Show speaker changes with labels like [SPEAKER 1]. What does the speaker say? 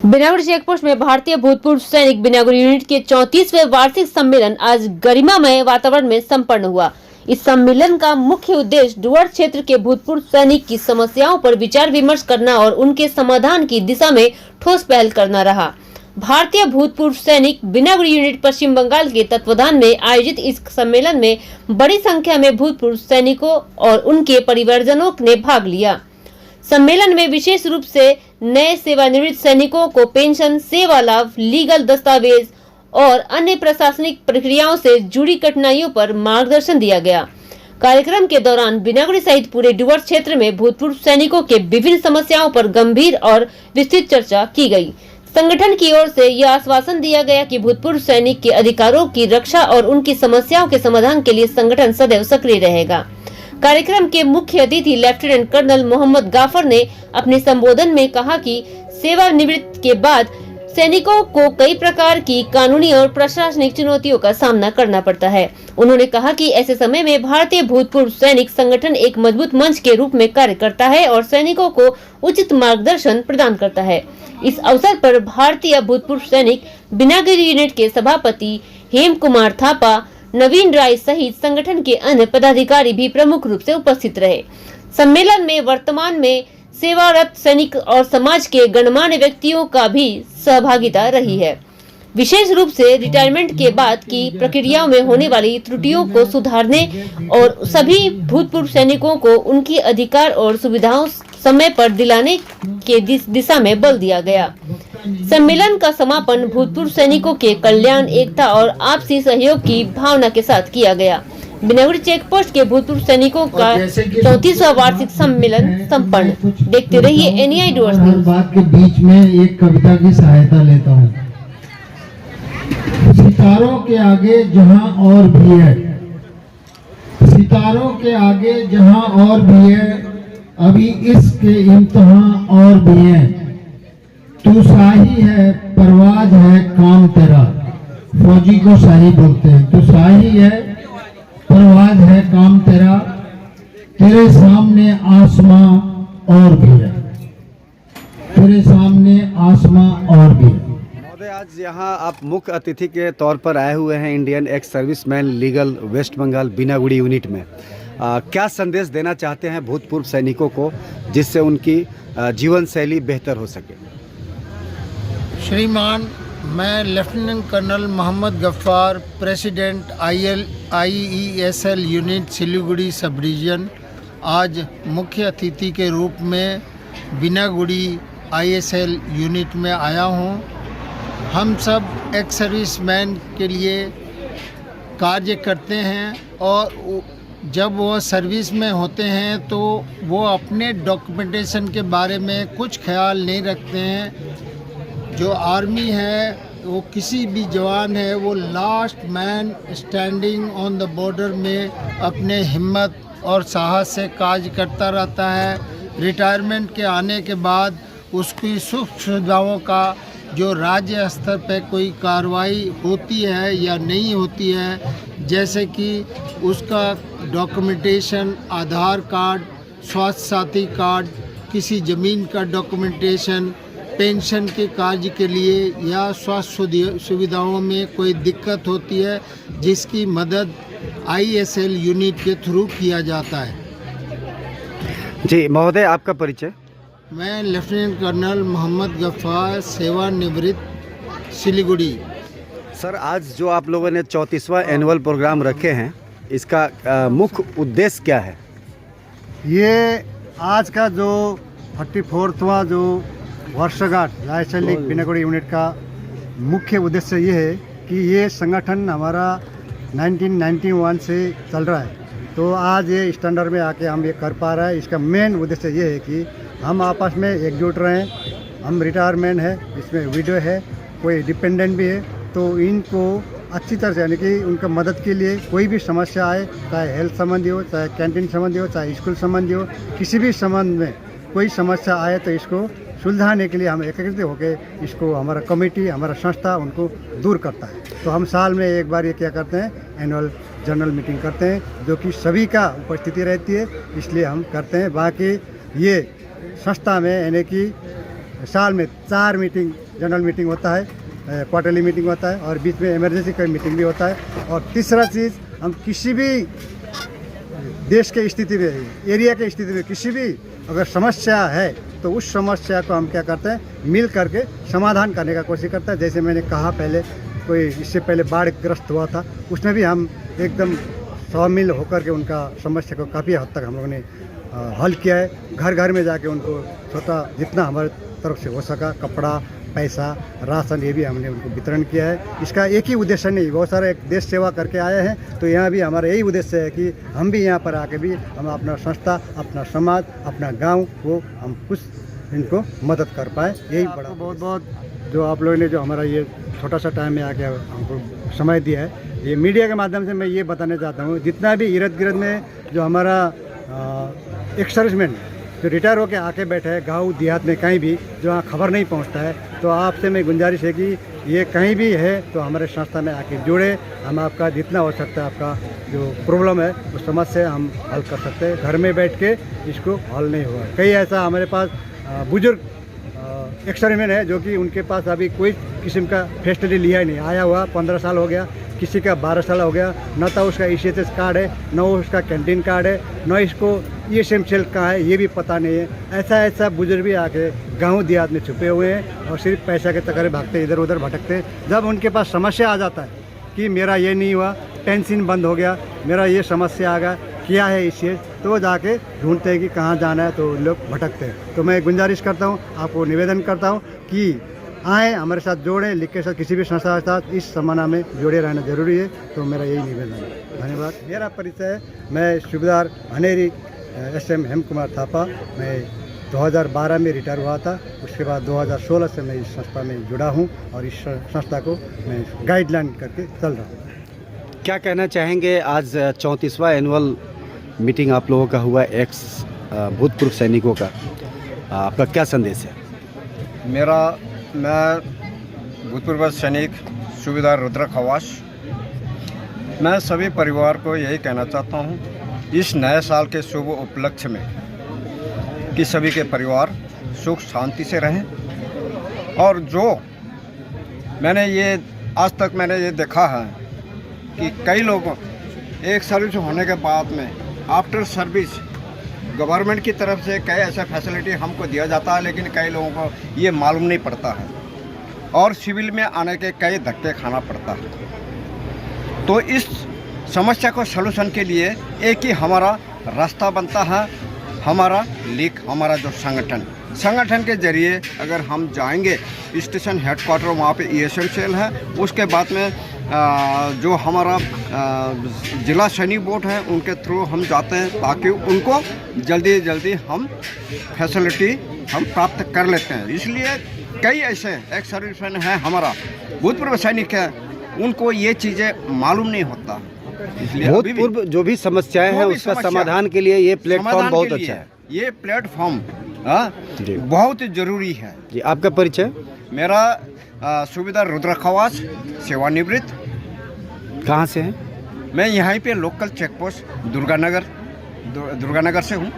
[SPEAKER 1] Binaguri checkpost में भारतीय भूतपूर्व सैनिक बिनागुड़ी यूनिट के 34वें वार्षिक सम्मेलन आज गरिमामय वातावरण में संपन्न हुआ। इस सम्मेलन का मुख्य उद्देश्य डुवर्स क्षेत्र के भूतपूर्व सैनिक की समस्याओं पर विचार विमर्श करना और उनके समाधान की दिशा में ठोस पहल करना रहा। भारतीय भूतपूर्व सैनिक बिनागुड़ी यूनिट पश्चिम बंगाल के तत्वाधान में आयोजित इस सम्मेलन में बड़ी संख्या में भूतपूर्व सैनिकों और उनके परिवारजनों ने भाग लिया। सम्मेलन में विशेष रूप से नए सेवानिवृत्त सैनिकों को पेंशन, सेवा लाभ, लीगल दस्तावेज और अन्य प्रशासनिक प्रक्रियाओं से जुड़ी कठिनाइयों पर मार्गदर्शन दिया गया। कार्यक्रम के दौरान बिनागुड़ी सहित पूरे डुवर्स क्षेत्र में भूतपूर्व सैनिकों के विभिन्न समस्याओं पर गंभीर और विस्तृत चर्चा की गई। संगठन की ओर से यह आश्वासन दिया गया कि भूतपूर्व सैनिक के अधिकारों की रक्षा और उनकी समस्याओं के समाधान के लिए संगठन सदैव सक्रिय रहेगा। कार्यक्रम के मुख्य अतिथि लेफ्टिनेंट कर्नल मोहम्मद गाफर ने अपने संबोधन में कहा कि सेवानिवृत्ति के बाद सैनिकों को कई प्रकार की कानूनी और प्रशासनिक चुनौतियों का सामना करना पड़ता है। उन्होंने कहा कि ऐसे समय में भारतीय भूतपूर्व सैनिक संगठन एक मजबूत मंच के रूप में कार्य करता है और सैनिकों को उचित मार्गदर्शन प्रदान करता है। इस अवसर पर भारतीय भूतपूर्व सैनिक बिनागुड़ी यूनिट के सभापति हेम कुमार थापा, नवीन राय सहित संगठन के अन्य पदाधिकारी भी प्रमुख रूप से उपस्थित रहे। सम्मेलन में वर्तमान में सेवारत सैनिक और समाज के गणमान्य व्यक्तियों का भी सहभागिता रही है। विशेष रूप से रिटायरमेंट के बाद की प्रक्रियाओं में होने वाली त्रुटियों को सुधारने और सभी भूतपूर्व सैनिकों को उनकी अधिकार और सुविधाओं समय पर दिलाने के दिशा में बल दिया गया। सम्मेलन का समापन भूतपूर्व सैनिकों के कल्याण, एकता और आपसी सहयोग की भावना के साथ किया गया। बिनागुड़ी चेकपोस्ट के भूतपूर्व सैनिकों का 34वां वार्षिक सम्मेलन संपन्न। देखते रहिए एनआई डुवर्स न्यूज़।
[SPEAKER 2] बात के बीच में एक कविता की सहायता लेता हूँ। सितारों के आगे जहाँ और भी है, सितारों के आगे जहाँ और भी है, अभी इसके इम्तिहान और भी है। तू शाही है, परवाज है, काम तेरा। फौजी को शाही बोलते हैं। तू शाही है, परवाज है, काम तेरा। तेरे सामने आसमां और भी है, तेरे सामने आसमां और भी है।
[SPEAKER 3] महोदय, आज यहाँ आप मुख्य अतिथि के तौर पर आए हुए हैं Indian ex serviceman legal West Bengal Binaguri unit में। क्या संदेश देना चाहते हैं भूतपूर्व सैनिकों को जिससे उनकी जीवन शैली बेहतर हो सके?
[SPEAKER 4] श्रीमान, मैं lieutenant colonel Mohammad Gaffar, president IESL unit Siliguri subdivision, आज मुख्य अतिथि के रूप में बिनागुड़ी ISL यूनिट में आया हूँ। हम सब एक्स सर्विसमैन के लिए कार्य करते हैं और जब वो सर्विस में होते हैं तो वो अपने डॉक्यूमेंटेशन के बारे में कुछ ख्याल नहीं रखते हैं। जो आर्मी है, वो किसी भी जवान है, वो last man standing on the border में अपने हिम्मत और साहस से कार्य करता रहता है। रिटायरमेंट के आने के बाद उसकी सुख सुविधाओं का जो राज्य स्तर पर कोई कार्रवाई होती है या नहीं होती है, जैसे कि उसका डॉक्यूमेंटेशन, आधार कार्ड, स्वास्थ्य साथी कार्ड, किसी ज़मीन का डॉक्यूमेंटेशन, पेंशन के कार्य के लिए या स्वास्थ्य सुविधाओं में कोई दिक्कत होती है, जिसकी मदद ISL यूनिट के थ्रू किया जाता है।
[SPEAKER 3] जी महोदय, आपका परिचय?
[SPEAKER 4] मैं लेफ्टिनेंट कर्नल मोहम्मद गफ्फार, सेवानिवृत्त, सिलीगुड़ी।
[SPEAKER 3] सर, आज जो आप लोगों ने 34वां एनुअल प्रोग्राम रखे हैं, इसका मुख्य उद्देश्य क्या है?
[SPEAKER 5] ये आज का जो 34वां जो वर्षगांठ ISL बिनागुड़ी यूनिट का मुख्य उद्देश्य ये है कि ये संगठन हमारा 1991 से चल रहा है, तो आज ये स्टैंडर्ड में आके हम ये कर पा रहे हैं। इसका मेन उद्देश्य ये है कि हम आपस में एकजुट रहें। हम रिटायरमेंट है, इसमें विडो है, कोई डिपेंडेंट भी है, तो इनको अच्छी तरह से, यानी कि उनका मदद के लिए कोई भी समस्या आए, चाहे हेल्थ संबंधी हो, चाहे कैंटीन संबंधी हो, चाहे स्कूल संबंधी हो, किसी भी संबंध में कोई समस्या आए तो इसको सुलझाने के लिए हम एकत्रित होकर इसको हमारा कमेटी, हमारा संस्था उनको दूर करता है। तो हम साल में एक बार ये क्या करते हैं, एनुअल जनरल मीटिंग करते हैं, जो कि सभी का उपस्थिति रहती है, इसलिए हम करते हैं। बाकी ये संस्था में यानी कि साल में 4 मीटिंग, जनरल मीटिंग होता है, क्वार्टरली मीटिंग होता है और बीच में इमरजेंसी का मीटिंग भी होता है। और तीसरा चीज़, हम किसी भी देश के स्थिति में, एरिया के स्थिति में किसी भी अगर समस्या है तो उस समस्या को हम क्या करते हैं, मिल करके समाधान करने का कोशिश करते हैं। जैसे मैंने कहा पहले, कोई इससे पहले बाढ़ ग्रस्त हुआ था, उसमें भी हम एकदम शामिल होकर के उनका समस्या को काफ़ी हद तक हम लोगों ने हल किया है। घर घर में जाके उनको छोटा जितना हमारे तरफ से हो सका, कपड़ा, पैसा, राशन, ये भी हमने उनको वितरण किया है। इसका एक ही उद्देश्य नहीं, बहुत सारे देश सेवा करके आए हैं, तो यहाँ भी हमारा यही उद्देश्य है कि हम भी यहाँ पर आके भी हम अपना संस्था, अपना समाज, अपना गांव को हम कुछ इनको मदद कर पाए। यही बड़ा बहुत बहुत जो आप लोगों ने जो हमारा ये छोटा सा टाइम में आके हमको समय दिया है, ये मीडिया के माध्यम से मैं ये बताना चाहता हूँ, जितना भी इर्द गिर्द में जो हमारा एक सर्विसमैन जो रिटायर होकर आके बैठे हैं गाँव देहात में कहीं भी, जो वहाँ खबर नहीं पहुँचता है, तो आपसे मैं गुंजारिश है कि ये कहीं भी है तो हमारे संस्था में आके जुड़े। हम आपका जितना हो सकता है, आपका जो प्रॉब्लम है उस समस्या हम हल कर सकते हैं। घर में बैठ के इसको हल नहीं हुआ। कई ऐसा हमारे पास बुजुर्ग एक्सपेरिमेंट है जो कि उनके पास अभी कोई किस्म का फैसिलिटी लिया ही नहीं, आया हुआ 15 साल हो गया, किसी का 12 साल हो गया, न तो उसका ECHS कार्ड है, न उसका कैंटीन कार्ड है, न इसको ESM सेल कहाँ है ये भी पता नहीं है। ऐसा बुजुर्ग भी आके गाँव देहात में छुपे हुए हैं और सिर्फ पैसा के चक्कर में भागते, इधर उधर भटकते हैं। जब उनके पास समस्या आ जाता है कि मेरा ये नहीं हुआ, टेंशन बंद हो गया, मेरा ये समस्या आ गया, क्या है इसे, तो वो जाके ढूंढते हैं कि कहाँ जाना है, तो लोग भटकते हैं। तो मैं गुंजारिश करता हूँ, आपको निवेदन करता हूँ कि आए, हमारे साथ जोड़ें, लिख के साथ किसी भी संस्था के साथ इस समाना में जुड़े रहना जरूरी है। तो मेरा यही निवेदन है। धन्यवाद। मेरा परिचय है, मैं सूबेदार हनेरी SM हेम कुमार थापा। मैं 2012 में रिटायर हुआ था, उसके बाद 2016 से मैं इस संस्था में जुड़ा हूँ और इस संस्था को मैं गाइडलाइन करके चल रहा हूँ।
[SPEAKER 3] क्या कहना चाहेंगे, आज 34वां एनुअल मीटिंग आप लोगों का हुआ एक्स भूतपूर्व सैनिकों का, आपका क्या संदेश है?
[SPEAKER 6] मैं भूतपूर्व सैनिक सूबेदार रुद्र खवास, मैं सभी परिवार को यही कहना चाहता हूँ इस नए साल के शुभ उपलक्ष्य में कि सभी के परिवार सुख शांति से रहें। और जो आज तक मैंने ये देखा है कि कई लोगों एक सर्विस होने के बाद में आफ्टर सर्विस गवर्नमेंट की तरफ से कई ऐसा फैसिलिटी हमको दिया जाता है, लेकिन कई लोगों को ये मालूम नहीं पड़ता है और सिविल में आने के कई धक्के खाना पड़ता है। तो इस समस्या को सलूशन के लिए एक ही हमारा रास्ता बनता है, हमारा जो संगठन के जरिए अगर हम जाएंगे स्टेशन हेडक्वार्टर, वहाँ पे ESM सेल है, उसके बाद में जो हमारा जिला सैनिक बोर्ड है उनके थ्रू हम जाते हैं ताकि उनको जल्दी हम फैसिलिटी हम प्राप्त कर लेते हैं। इसलिए कई ऐसे एक्स सर्विसमैन हैं, हमारा भूतपूर्व सैनिक है, उनको ये चीज़ें मालूम नहीं होता। इसलिए
[SPEAKER 3] भूतपूर्व जो भी समस्याएं हैं उसका समाधान के लिए ये प्लेटफॉर्म बहुत अच्छा है।
[SPEAKER 6] ये प्लेटफॉर्म बहुत जरूरी है
[SPEAKER 3] जी। आपका परिचय?
[SPEAKER 6] मेरा सूबेदार रुद्र खवास, सेवानिवृत्त।
[SPEAKER 3] कहाँ से हैं?
[SPEAKER 6] मैं यहाँ पे लोकल चेक पोस्ट दुर्गानगर से हूँ।